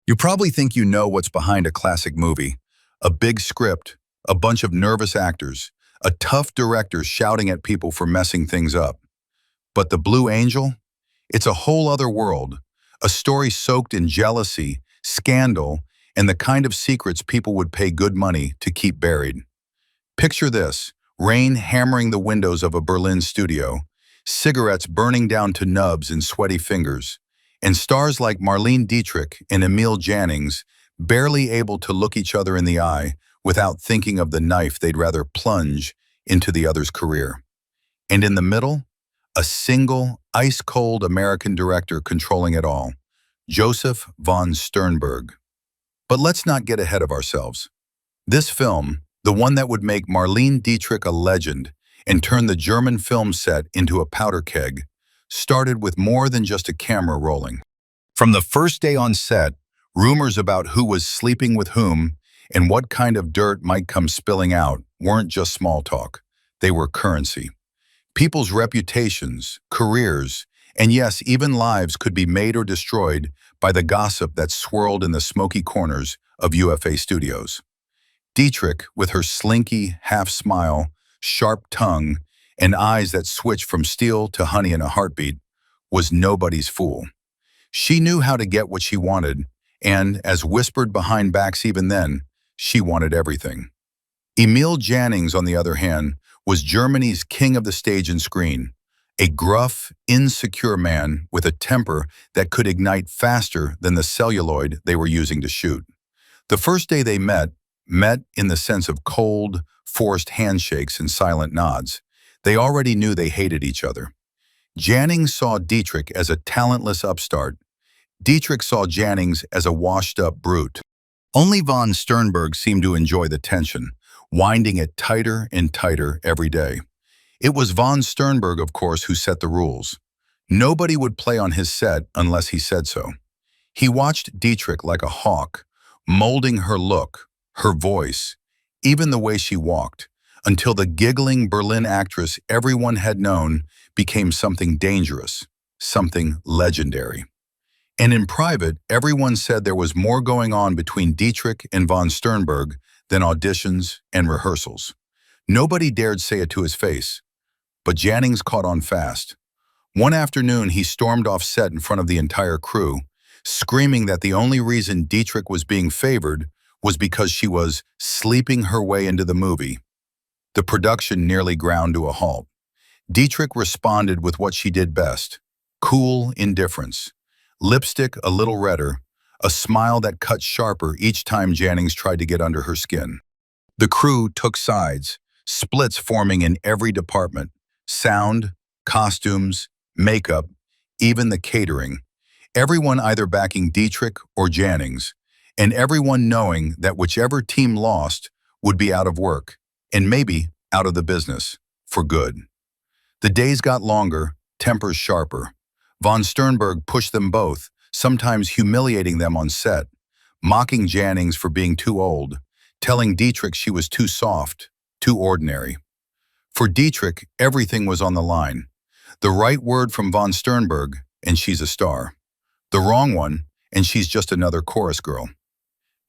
You probably think you know what's behind a classic movie. A big script, a bunch of nervous actors, a tough director shouting at people for messing things up. But The Blue Angel? It's a whole other world. A story soaked in jealousy, scandal, and the kind of secrets people would pay good money to keep buried. Picture this: rain hammering the windows of a Berlin studio, cigarettes burning down to nubs in sweaty fingers, and stars like Marlene Dietrich and Emil Jannings barely able to look each other in the eye without thinking of the knife they'd rather plunge into the other's career. And in the middle, a single, ice-cold American director controlling it all, Joseph von Sternberg. But let's not get ahead of ourselves. This film, the one that would make Marlene Dietrich a legend and turn the German film set into a powder keg, started with more than just a camera rolling. From the first day on set, rumors about who was sleeping with whom and what kind of dirt might come spilling out weren't just small talk. They were currency. People's reputations, careers, and yes, even lives could be made or destroyed by the gossip that swirled in the smoky corners of UFA studios. Dietrich, with her slinky, half-smile, sharp tongue, and eyes that switched from steel to honey in a heartbeat, was nobody's fool. She knew how to get what she wanted, and, as whispered behind backs even then, she wanted everything. Emil Jannings, on the other hand, was Germany's king of the stage and screen, a gruff, insecure man with a temper that could ignite faster than the celluloid they were using to shoot. The first day they met in the sense of cold, forced handshakes and silent nods. They already knew they hated each other. Jannings saw Dietrich as a talentless upstart. Dietrich saw Jannings as a washed-up brute. Only von Sternberg seemed to enjoy the tension, winding it tighter and tighter every day. It was von Sternberg, of course, who set the rules. Nobody would play on his set unless he said so. He watched Dietrich like a hawk, molding her look, her voice, even the way she walked, until the giggling Berlin actress everyone had known became something dangerous, something legendary. And in private, everyone said there was more going on between Dietrich and von Sternberg than auditions and rehearsals. Nobody dared say it to his face, but Jannings caught on fast. One afternoon, he stormed off set in front of the entire crew, screaming that the only reason Dietrich was being favored was because she was sleeping her way into the movie. The production nearly ground to a halt. Dietrich responded with what she did best: cool indifference. Lipstick a little redder, a smile that cut sharper each time Jannings tried to get under her skin. The crew took sides, splits forming in every department: sound, costumes, makeup, even the catering. Everyone either backing Dietrich or Jannings, and everyone knowing that whichever team lost would be out of work, and maybe out of the business, for good. The days got longer, tempers sharper. Von Sternberg pushed them both, sometimes humiliating them on set, mocking Jannings for being too old, telling Dietrich she was too soft, too ordinary. For Dietrich, everything was on the line. The right word from von Sternberg, and she's a star. The wrong one, and she's just another chorus girl.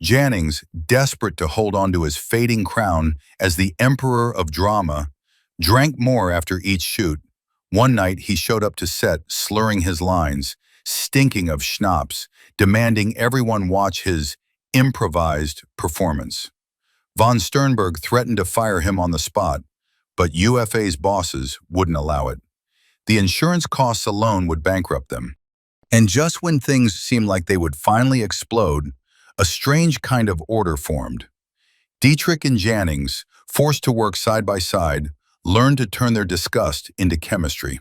Jannings, desperate to hold on to his fading crown as the emperor of drama, drank more after each shoot. One night he showed up to set slurring his lines, stinking of schnapps, demanding everyone watch his improvised performance. Von Sternberg threatened to fire him on the spot, but UFA's bosses wouldn't allow it. The insurance costs alone would bankrupt them. And just when things seemed like they would finally explode, a strange kind of order formed. Dietrich and Jannings, forced to work side by side, learned to turn their disgust into chemistry.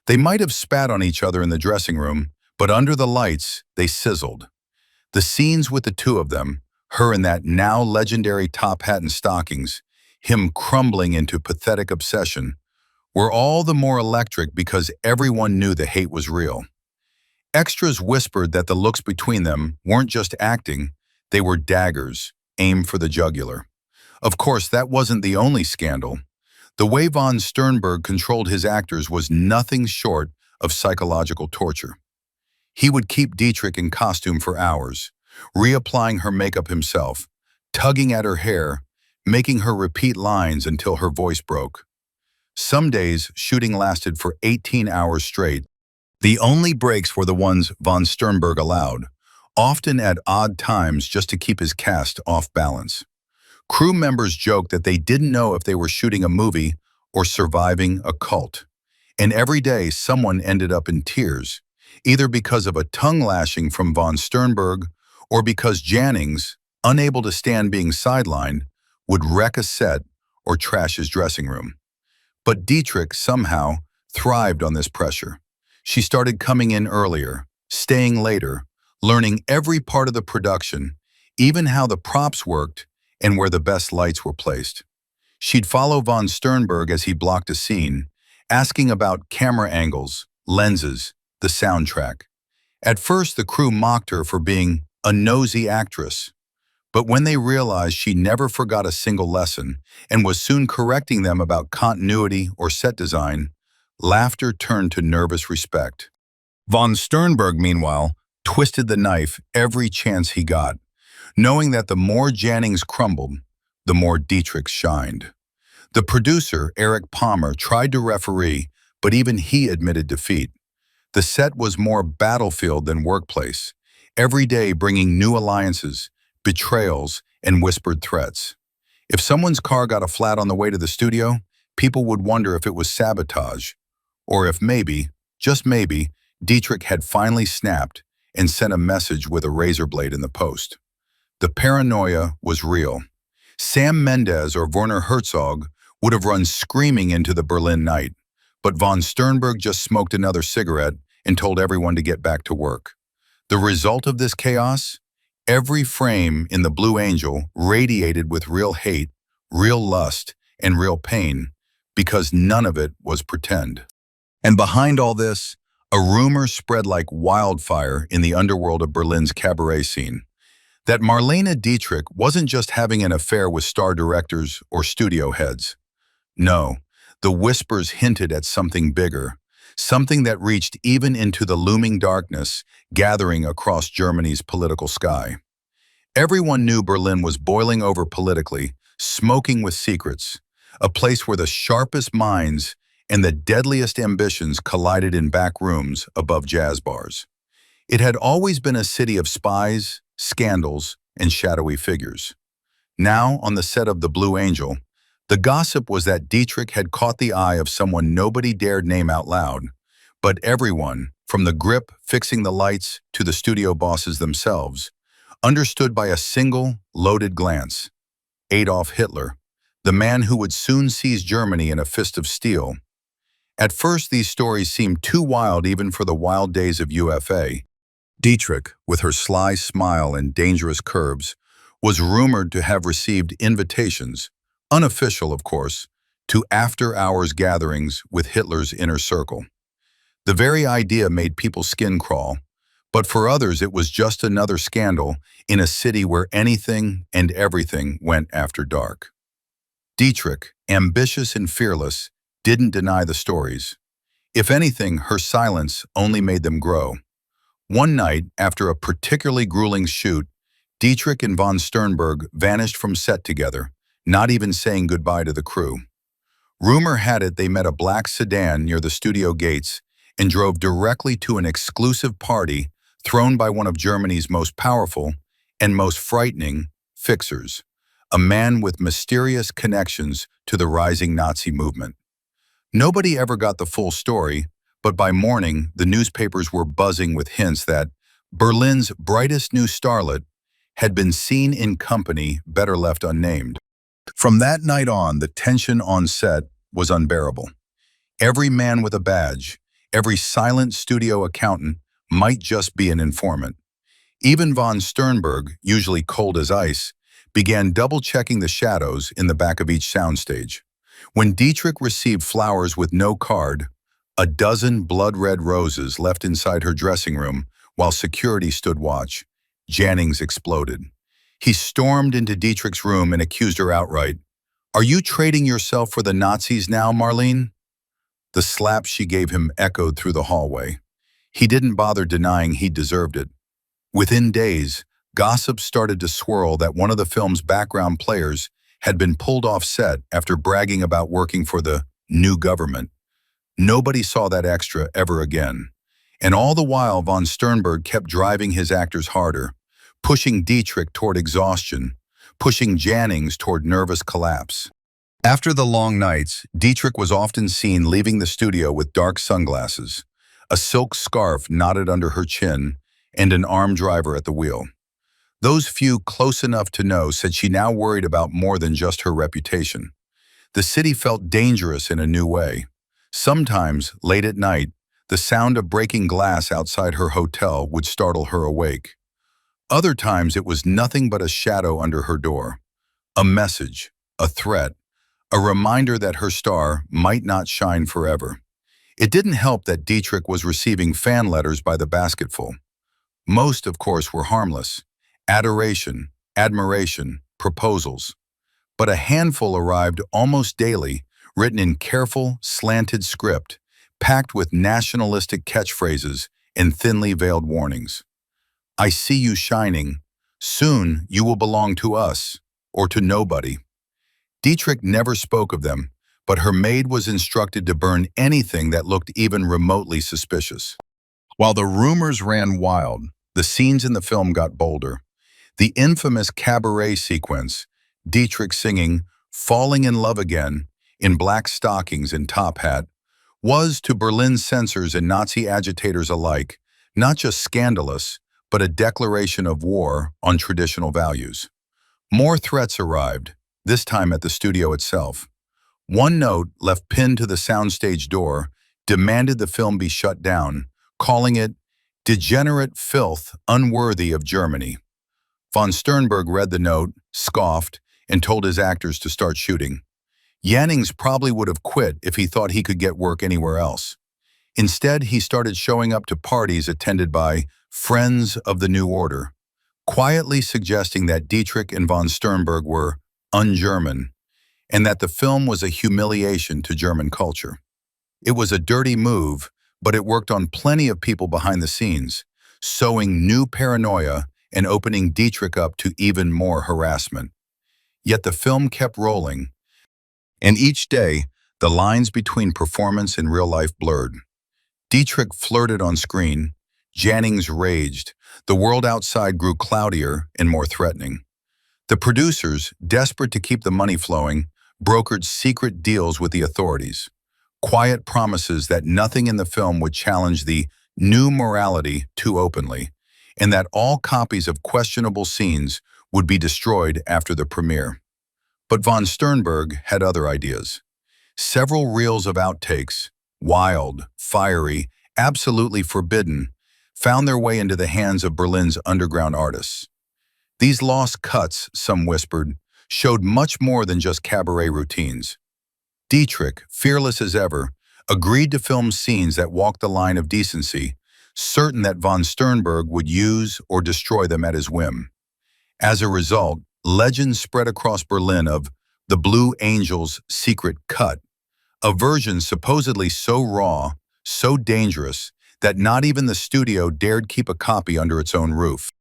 They might have spat on each other in the dressing room, but under the lights, they sizzled. The scenes with the two of them, her in that now legendary top hat and stockings, him crumbling into pathetic obsession, were all the more electric because everyone knew the hate was real. Extras whispered that the looks between them weren't just acting, they were daggers, aimed for the jugular. Of course, that wasn't the only scandal. The way von Sternberg controlled his actors was nothing short of psychological torture. He would keep Dietrich in costume for hours, reapplying her makeup himself, tugging at her hair, making her repeat lines until her voice broke. Some days, shooting lasted for 18 hours straight. The only breaks were the ones von Sternberg allowed, often at odd times just to keep his cast off balance. Crew members joked that they didn't know if they were shooting a movie or surviving a cult. And every day, someone ended up in tears, either because of a tongue lashing from von Sternberg or because Jannings, unable to stand being sidelined, would wreck a set or trash his dressing room. But Dietrich somehow thrived on this pressure. She started coming in earlier, staying later, learning every part of the production, even how the props worked and where the best lights were placed. She'd follow von Sternberg as he blocked a scene, asking about camera angles, lenses, the soundtrack. At first, the crew mocked her for being a nosy actress, but when they realized she never forgot a single lesson and was soon correcting them about continuity or set design, laughter turned to nervous respect. Von Sternberg, meanwhile, twisted the knife every chance he got, knowing that the more Jannings crumbled, the more Dietrich shined. The producer, Eric Palmer, tried to referee, but even he admitted defeat. The set was more battlefield than workplace, every day bringing new alliances, betrayals, and whispered threats. If someone's car got a flat on the way to the studio, people would wonder if it was sabotage, or if maybe, just maybe, Dietrich had finally snapped and sent a message with a razor blade in the post. The paranoia was real. Sam Mendes or Werner Herzog would have run screaming into the Berlin night, but von Sternberg just smoked another cigarette and told everyone to get back to work. The result of this chaos? Every frame in the Blue Angel radiated with real hate, real lust, and real pain, because none of it was pretend. And behind all this, a rumor spread like wildfire in the underworld of Berlin's cabaret scene, that Marlene Dietrich wasn't just having an affair with star directors or studio heads. No, the whispers hinted at something bigger, something that reached even into the looming darkness gathering across Germany's political sky. Everyone knew Berlin was boiling over politically, smoking with secrets, a place where the sharpest minds and the deadliest ambitions collided in back rooms above jazz bars. It had always been a city of spies, scandals, and shadowy figures. Now, on the set of The Blue Angel, the gossip was that Dietrich had caught the eye of someone nobody dared name out loud, but everyone, from the grip fixing the lights to the studio bosses themselves, understood by a single, loaded glance: Adolf Hitler, the man who would soon seize Germany in a fist of steel. At first, these stories seemed too wild even for the wild days of UFA. Dietrich, with her sly smile and dangerous curves, was rumored to have received invitations, unofficial of course, to after-hours gatherings with Hitler's inner circle. The very idea made people's skin crawl, but for others it was just another scandal in a city where anything and everything went after dark. Dietrich, ambitious and fearless, didn't deny the stories. If anything, her silence only made them grow. One night, after a particularly grueling shoot, Dietrich and von Sternberg vanished from set together, not even saying goodbye to the crew. Rumor had it they met a black sedan near the studio gates and drove directly to an exclusive party thrown by one of Germany's most powerful and most frightening fixers, a man with mysterious connections to the rising Nazi movement. Nobody ever got the full story, but by morning, the newspapers were buzzing with hints that Berlin's brightest new starlet had been seen in company better left unnamed. From that night on, the tension on set was unbearable. Every man with a badge, every silent studio accountant might just be an informant. Even von Sternberg, usually cold as ice, began double-checking the shadows in the back of each soundstage. When Dietrich received flowers with no card, a dozen blood-red roses left inside her dressing room while security stood watch, Jannings exploded. He stormed into Dietrich's room and accused her outright. "Are you trading yourself for the Nazis now, Marlene?" The slap she gave him echoed through the hallway. He didn't bother denying he deserved it. Within days, Gossip started to swirl that one of the film's background players had been pulled off set after bragging about working for the new government. Nobody saw that extra ever again. And all the while, von Sternberg kept driving his actors harder, pushing Dietrich toward exhaustion, pushing Jannings toward nervous collapse. After the long nights, Dietrich was often seen leaving the studio with dark sunglasses, a silk scarf knotted under her chin, and an armed driver at the wheel. Those few close enough to know said she now worried about more than just her reputation. The city felt dangerous in a new way. Sometimes, late at night, the sound of breaking glass outside her hotel would startle her awake. Other times it was nothing but a shadow under her door, a message, a threat, a reminder that her star might not shine forever. It didn't help that Dietrich was receiving fan letters by the basketful. Most, of course, were harmless. Adoration, admiration, proposals. But a handful arrived almost daily, written in careful, slanted script, packed with nationalistic catchphrases and thinly veiled warnings. I see you shining. Soon you will belong to us, or to nobody. Dietrich never spoke of them, but her maid was instructed to burn anything that looked even remotely suspicious. While the rumors ran wild, the scenes in the film got bolder. The infamous cabaret sequence, Dietrich singing "Falling in Love Again" in black stockings and top hat, was, to Berlin censors and Nazi agitators alike, not just scandalous, but a declaration of war on traditional values. More threats arrived, this time at the studio itself. One note, left pinned to the soundstage door, demanded the film be shut down, calling it degenerate filth unworthy of Germany. Von Sternberg read the note, scoffed, and told his actors to start shooting. Jannings probably would have quit if he thought he could get work anywhere else. Instead, he started showing up to parties attended by friends of the New Order, quietly suggesting that Dietrich and von Sternberg were un-German, and that the film was a humiliation to German culture. It was a dirty move, but it worked on plenty of people behind the scenes, sowing new paranoia and opening Dietrich up to even more harassment. Yet the film kept rolling, and each day, the lines between performance and real life blurred. Dietrich flirted on screen, Jannings raged, the world outside grew cloudier and more threatening. The producers, desperate to keep the money flowing, brokered secret deals with the authorities, quiet promises that nothing in the film would challenge the new morality too openly, and that all copies of questionable scenes would be destroyed after the premiere. But von Sternberg had other ideas. Several reels of outtakes, wild, fiery, absolutely forbidden, found their way into the hands of Berlin's underground artists. These lost cuts, some whispered, showed much more than just cabaret routines. Dietrich, fearless as ever, agreed to film scenes that walked the line of decency, certain that von Sternberg would use or destroy them at his whim. As a result, legends spread across Berlin of the Blue Angel's secret cut, a version supposedly so raw, so dangerous, that not even the studio dared keep a copy under its own roof.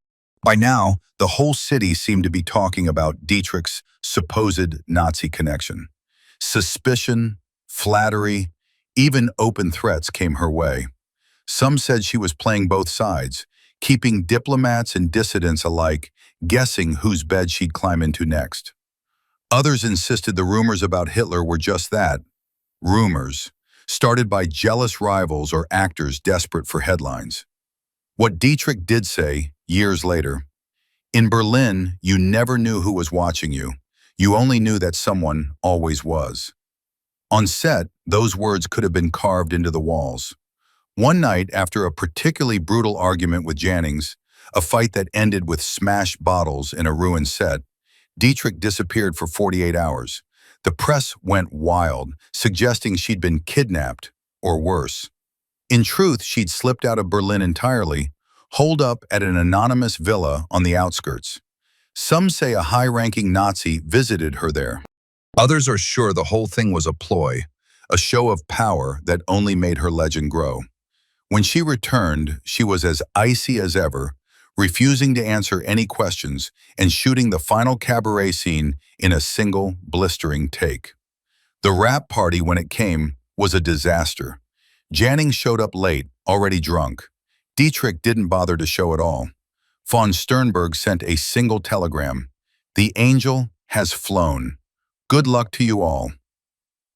By now, the whole city seemed to be talking about Dietrich's supposed Nazi connection. Suspicion, flattery, even open threats came her way. Some said she was playing both sides, keeping diplomats and dissidents alike guessing whose bed she'd climb into next. Others insisted the rumors about Hitler were just that, rumors, started by jealous rivals or actors desperate for headlines. What Dietrich did say, years later, in Berlin, you never knew who was watching you. You only knew that someone always was. On set, those words could have been carved into the walls. One night, after a particularly brutal argument with Jannings, a fight that ended with smashed bottles in a ruined set, Dietrich disappeared for 48 hours. The press went wild, suggesting she'd been kidnapped, or worse. In truth, she'd slipped out of Berlin entirely, holed up at an anonymous villa on the outskirts. Some say a high-ranking Nazi visited her there. Others are sure the whole thing was a ploy, a show of power that only made her legend grow. When she returned, she was as icy as ever, refusing to answer any questions and shooting the final cabaret scene in a single, blistering take. The wrap party, when it came, was a disaster. Jannings showed up late, already drunk. Dietrich didn't bother to show at all. Von Sternberg sent a single telegram. "The angel has flown. Good luck to you all."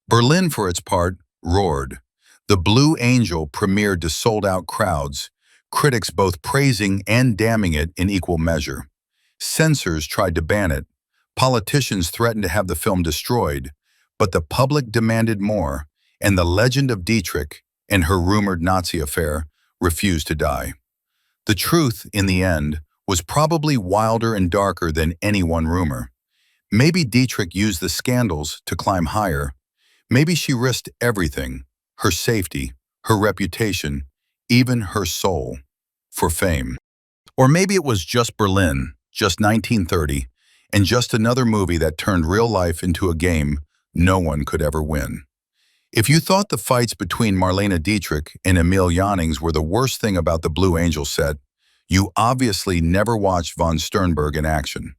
Berlin, for its part, roared. The Blue Angel premiered to sold-out crowds, critics both praising and damning it in equal measure. Censors tried to ban it. Politicians threatened to have the film destroyed, but the public demanded more, and the legend of Dietrich and her rumored Nazi affair refused to die. The truth, in the end, was probably wilder and darker than any one rumor. Maybe Dietrich used the scandals to climb higher. Maybe she risked everything, her safety, her reputation, even her soul, for fame. Or maybe it was just Berlin, just 1930, and just another movie that turned real life into a game no one could ever win. If you thought the fights between Marlene Dietrich and Emil Jannings were the worst thing about the Blue Angel set, you obviously never watched von Sternberg in action.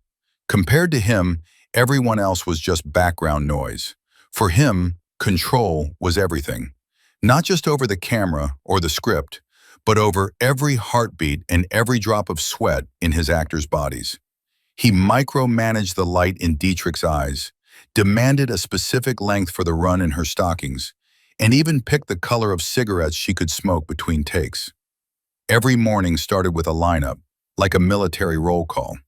Compared to him, everyone else was just background noise. For him, control was everything. Not just over the camera or the script, but over every heartbeat and every drop of sweat in his actors' bodies. He micromanaged the light in Dietrich's eyes, demanded a specific length for the run in her stockings, and even picked the color of cigarettes she could smoke between takes. Every morning started with a lineup, like a military roll call.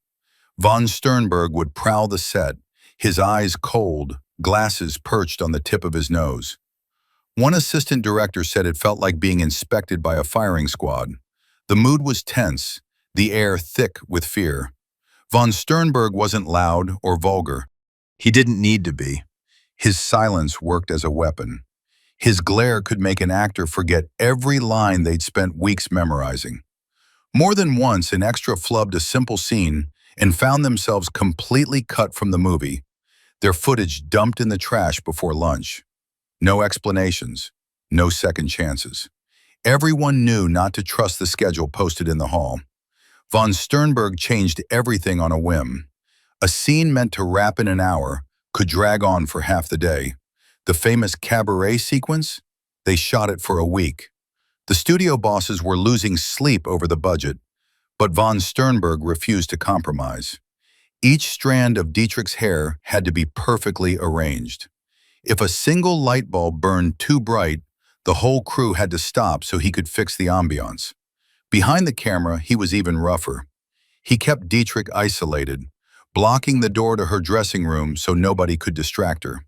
Von Sternberg would prowl the set, his eyes cold, glasses perched on the tip of his nose. One assistant director said it felt like being inspected by a firing squad. The mood was tense, the air thick with fear. Von Sternberg wasn't loud or vulgar. He didn't need to be. His silence worked as a weapon. His glare could make an actor forget every line they'd spent weeks memorizing. More than once, an extra flubbed a simple scene and found themselves completely cut from the movie, their footage dumped in the trash before lunch. No explanations, no second chances. Everyone knew not to trust the schedule posted in the hall. Von Sternberg changed everything on a whim. A scene meant to wrap in an hour could drag on for half the day. The famous cabaret sequence? They shot it for a week. The studio bosses were losing sleep over the budget, but von Sternberg refused to compromise. Each strand of Dietrich's hair had to be perfectly arranged. If a single light bulb burned too bright, the whole crew had to stop so he could fix the ambiance. Behind the camera, he was even rougher. He kept Dietrich isolated, blocking the door to her dressing room so nobody could distract her.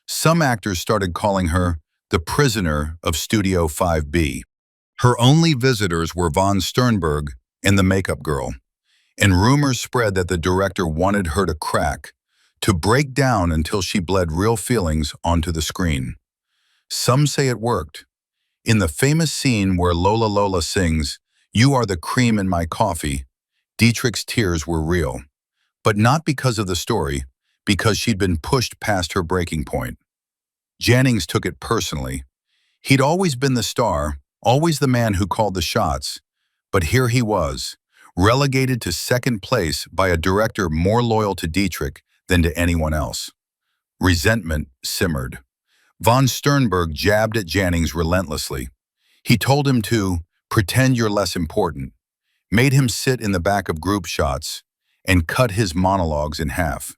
Some actors started calling her the prisoner of Studio 5B. Her only visitors were von Sternberg and the makeup girl, and rumors spread that the director wanted her to crack, to break down until she bled real feelings onto the screen. Some say it worked. In the famous scene where Lola Lola sings, "You are the cream in my coffee," Dietrich's tears were real. But not because of the story, because she'd been pushed past her breaking point. Jannings took it personally. He'd always been the star, always the man who called the shots, but here he was, relegated to second place by a director more loyal to Dietrich than to anyone else. Resentment simmered. Von Sternberg jabbed at Jannings relentlessly. He told him to pretend you're less important, made him sit in the back of group shots, and cut his monologues in half.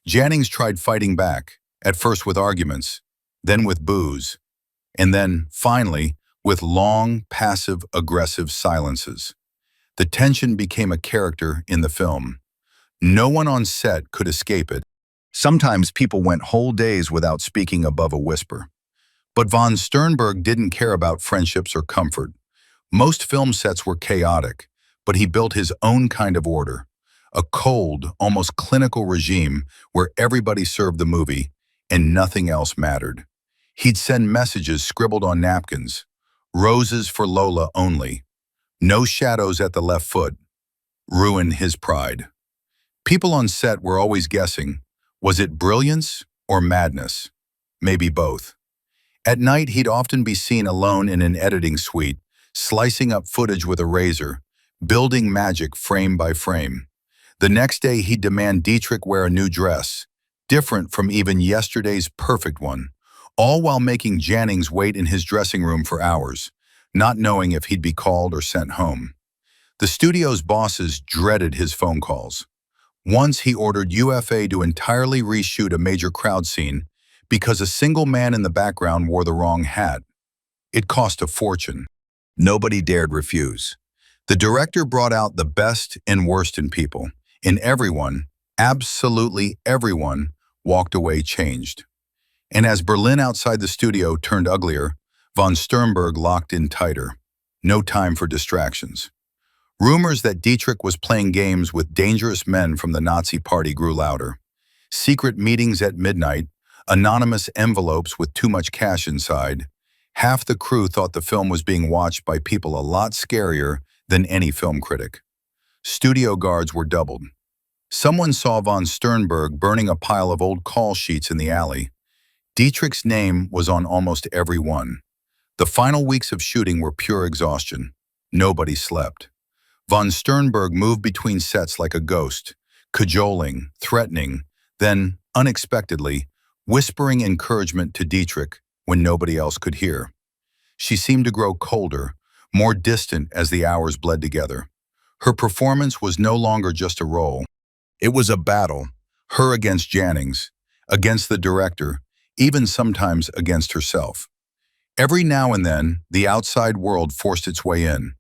Jannings tried fighting back, at first with arguments, then with boos, and then, finally, with long, passive, aggressive silences. The tension became a character in the film. No one on set could escape it. Sometimes people went whole days without speaking above a whisper. But von Sternberg didn't care about friendships or comfort. Most film sets were chaotic, but he built his own kind of order. A cold, almost clinical regime where everybody served the movie and nothing else mattered. He'd send messages scribbled on napkins. Roses for Lola only. No shadows at the left foot. Ruin his pride. People on set were always guessing, was it brilliance or madness? Maybe both. At night, he'd often be seen alone in an editing suite, slicing up footage with a razor, building magic frame by frame. The next day, he'd demand Dietrich wear a new dress, different from even yesterday's perfect one, all while making Jannings wait in his dressing room for hours, not knowing if he'd be called or sent home. The studio's bosses dreaded his phone calls. Once he ordered UFA to entirely reshoot a major crowd scene because a single man in the background wore the wrong hat. It cost a fortune. Nobody dared refuse. The director brought out the best and worst in people, and everyone, absolutely everyone, walked away changed. And as Berlin outside the studio turned uglier, von Sternberg locked in tighter. No time for distractions. Rumors that Dietrich was playing games with dangerous men from the Nazi party grew louder. Secret meetings at midnight, anonymous envelopes with too much cash inside. Half the crew thought the film was being watched by people a lot scarier than any film critic. Studio guards were doubled. Someone saw von Sternberg burning a pile of old call sheets in the alley. Dietrich's name was on almost every one. The final weeks of shooting were pure exhaustion. Nobody slept. Von Sternberg moved between sets like a ghost, cajoling, threatening, then, unexpectedly, whispering encouragement to Dietrich when nobody else could hear. She seemed to grow colder, more distant as the hours bled together. Her performance was no longer just a role. It was a battle, her against Jannings, against the director, even sometimes against herself. Every now and then, the outside world forced its way in.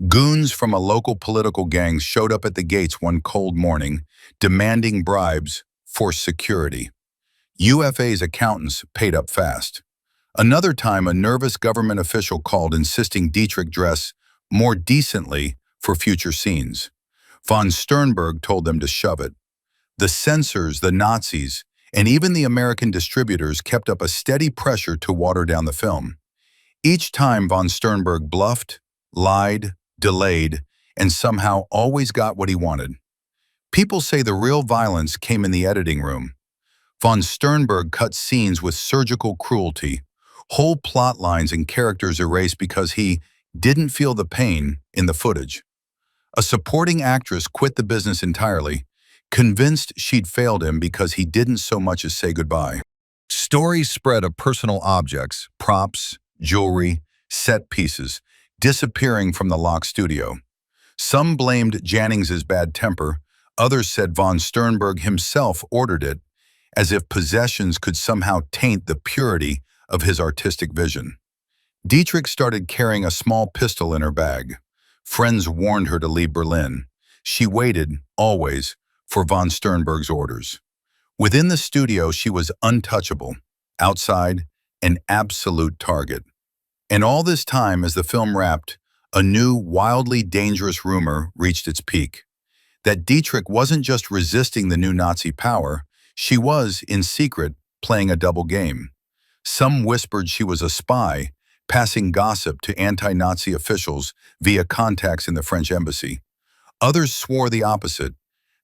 Goons from a local political gang showed up at the gates one cold morning, demanding bribes for security. UFA's accountants paid up fast. Another time, a nervous government official called insisting Dietrich dress more decently for future scenes. Von Sternberg told them to shove it. The censors, the Nazis, and even the American distributors kept up a steady pressure to water down the film. Each time von Sternberg bluffed, lied, delayed, and somehow always got what he wanted. People say the real violence came in the editing room. Von Sternberg cut scenes with surgical cruelty, whole plot lines and characters erased because he didn't feel the pain in the footage. A supporting actress quit the business entirely, convinced she'd failed him because he didn't so much as say goodbye. Stories spread of personal objects, props, jewelry, set pieces, disappearing from the locked studio. Some blamed Jannings' bad temper, others said von Sternberg himself ordered it, as if possessions could somehow taint the purity of his artistic vision. Dietrich started carrying a small pistol in her bag. Friends warned her to leave Berlin. She waited, always, for von Sternberg's orders. Within the studio, she was untouchable. Outside, an absolute target. And all this time, as the film wrapped, a new, wildly dangerous rumor reached its peak. That Dietrich wasn't just resisting the new Nazi power, she was, in secret, playing a double game. Some whispered she was a spy, passing gossip to anti-Nazi officials via contacts in the French embassy. Others swore the opposite,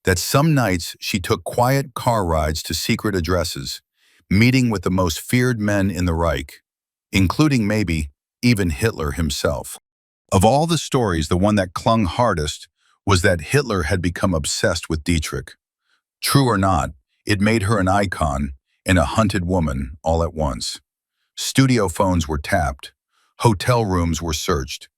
that some nights she took quiet car rides to secret addresses, meeting with the most feared men in the Reich, including maybe even Hitler himself. Of all the stories, the one that clung hardest was that Hitler had become obsessed with Dietrich. True or not, it made her an icon and a hunted woman all at once. Studio phones were tapped. Hotel rooms were searched.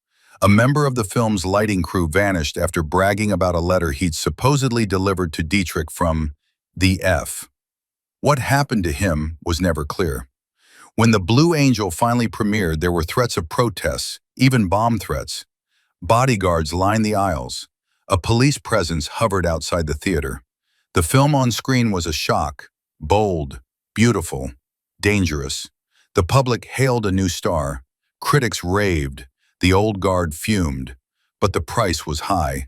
A member of the film's lighting crew vanished after bragging about a letter he'd supposedly delivered to Dietrich from the F. What happened to him was never clear. When The Blue Angel finally premiered, there were threats of protests, even bomb threats. Bodyguards lined the aisles. A police presence hovered outside the theater. The film on screen was a shock, bold, beautiful, dangerous. The public hailed a new star. Critics raved. The old guard fumed. But the price was high.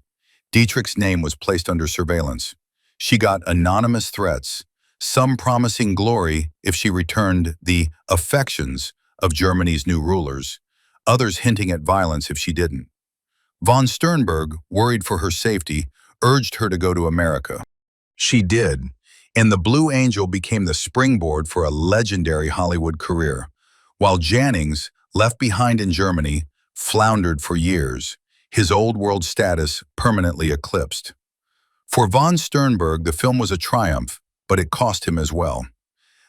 Dietrich's name was placed under surveillance. She got anonymous threats, some promising glory if she returned the affections of Germany's new rulers, others hinting at violence if she didn't. Von Sternberg, worried for her safety, urged her to go to America. She did, and The Blue Angel became the springboard for a legendary Hollywood career, while Jannings, left behind in Germany, floundered for years, his old-world status permanently eclipsed. For von Sternberg, the film was a triumph, but it cost him as well.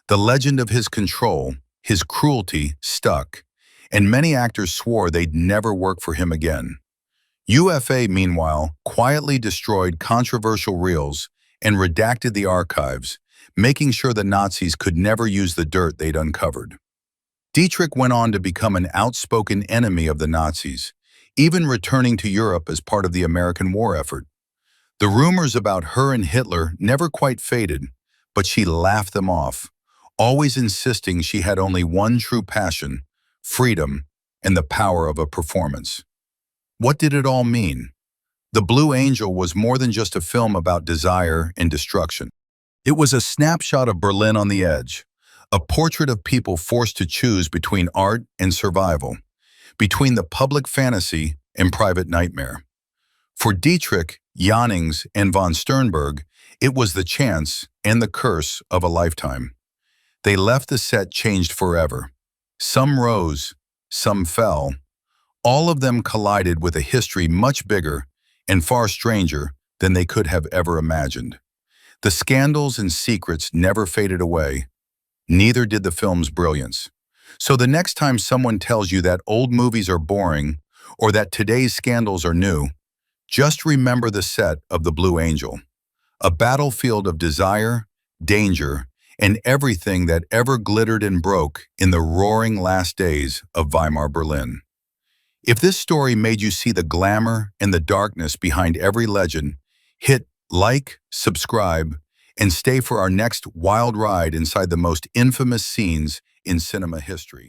The legend of his control, his cruelty, stuck, and many actors swore they'd never work for him again. UFA, meanwhile, quietly destroyed controversial reels and redacted the archives, making sure the Nazis could never use the dirt they'd uncovered. Dietrich went on to become an outspoken enemy of the Nazis, even returning to Europe as part of the American war effort. The rumors about her and Hitler never quite faded, but she laughed them off, always insisting she had only one true passion: freedom and the power of a performance. What did it all mean? The Blue Angel was more than just a film about desire and destruction. It was a snapshot of Berlin on the edge, a portrait of people forced to choose between art and survival, between the public fantasy and private nightmare. For Dietrich, Jannings, and von Sternberg, it was the chance and the curse of a lifetime. They left the set changed forever. Some rose, some fell. All of them collided with a history much bigger and far stranger than they could have ever imagined. The scandals and secrets never faded away. Neither did the film's brilliance. So the next time someone tells you that old movies are boring or that today's scandals are new, just remember the set of The Blue Angel, a battlefield of desire, danger, and everything that ever glittered and broke in the roaring last days of Weimar Berlin. If this story made you see the glamour and the darkness behind every legend, hit like, subscribe, and stay for our next wild ride inside the most infamous scenes in cinema history.